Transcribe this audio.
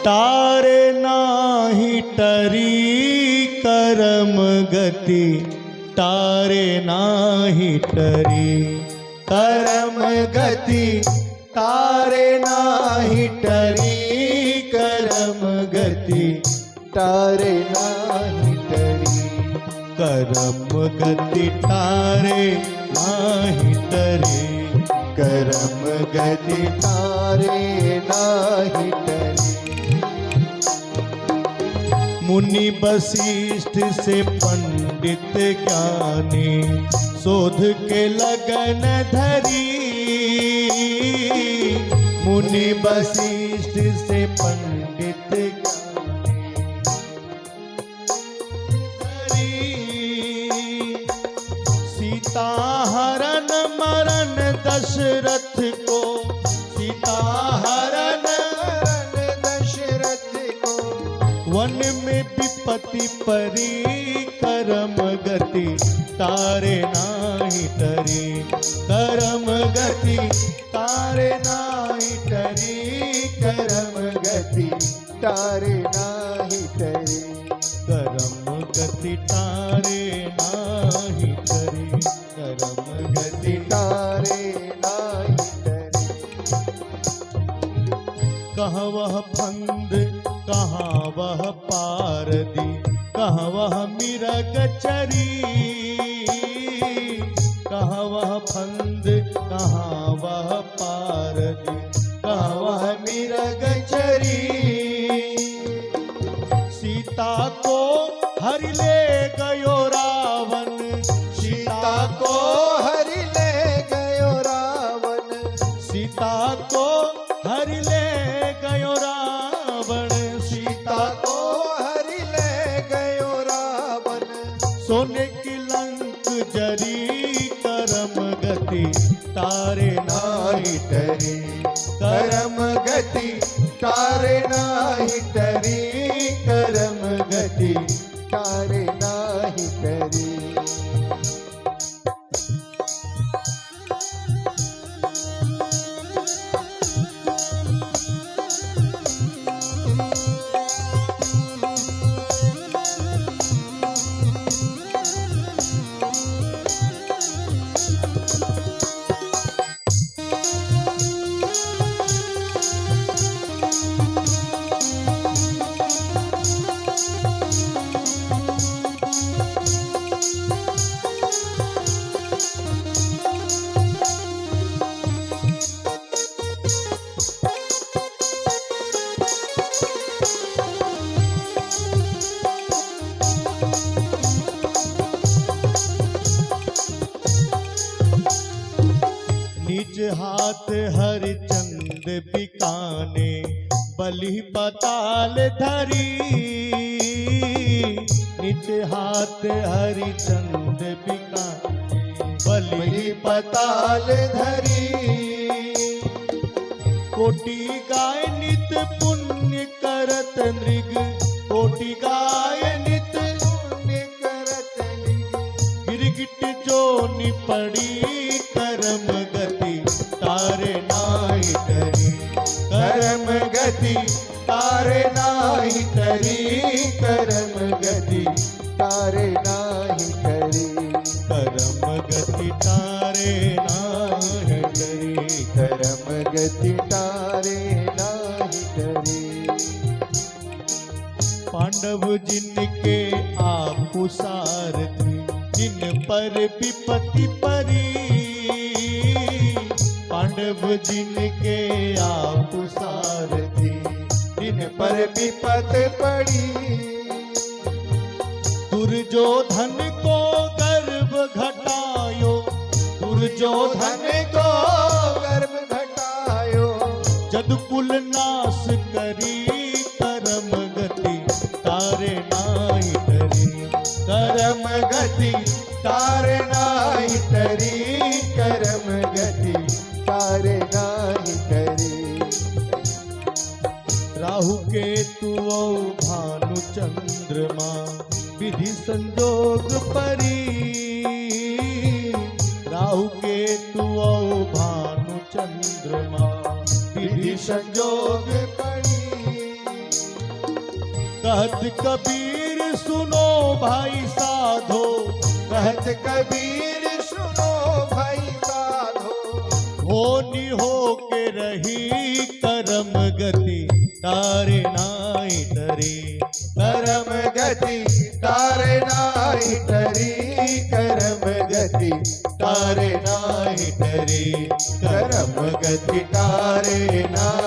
तारे नाही टरी करम गति, तारे नाही टरी करम गति तारे नाही टरी, करम गति तारे नाही टरी, करम गति तारे नाही टरी, करम गति तारे नाही टरी। मुनि वशिष्ठ से पंडित ज्ञानी, शोध के लगन धरी। मुनि वशिष्ठ से पंडित ज्ञानी धरी। सीता हरण मरण दशरथ को, सीता हरण दशरथ को, वन में विपत्ति परी, करम गति तारे नाही टरी, करम गति तारे नाही टरी, करम गति तारे नाही टरी, करम गति तारे नाही टरी, करम गति तारे नाही टरी। कहाँ वह फंद कहाँ वह पारदी, कहाँ वह मिरग चरी। कहाँ वह फंद कहाँ वह पारदी, कहाँ वह मिरग चरी। सीता को हरि ले गयो रावण, सीता को हरि ले गयो रावण, सीता को हरि ले गयो रावण। सीता को हरि ले गयो रावण, सोने की लंक जरी, करम गति तारे नाही टरी, करम गति तारे नाही टरी, करम गति तारे नाही टरी। निज हाथ हरिचंद बिकाने, बलि पताल धरी। निज हाथ हरिचंद बिकाने, बलि पताल धरी। कोटि गाय नित पुण्य करत नृग, कोटि गाय नित पुण्य करत नृग, गिरगिट जो निपड़ी, करम गति तारे नाही टरी, करम गति तारे नाही टरी, करम गति तारे नाही टरी, करम गति तारे नाही टरी, करम गति तारे नाही टरी। पांडव जिनके आपु सारथी, जिन पर विपत्ति परी। पांडव जिनके आपु सारथी, जिन पर विपत पड़ी। दुर्योधन को गर्भ घटायो, दुर्योधन को गर्भ घटायो, जदकुल नाश करी। करम गति तारे नाही टरी, करम गति तारे नाही टरी, करम गति तारे नाही टरी। राहु केतु और भानु चंद्रमा, विधि संजोग परी। राहु केतु और भानु चंद्रमा, विधि संजोग संजोग पड़ी। कहत कबीर सुनो भाई साधो, कहत कबीर सुनो भाई साधो, होनी हो के रही कर्म गति तारे नाई तरे। कर्म गति तारे नाहि टरी, कर्म गति तारे नाहि टरी, कर्म गति तारे नाहि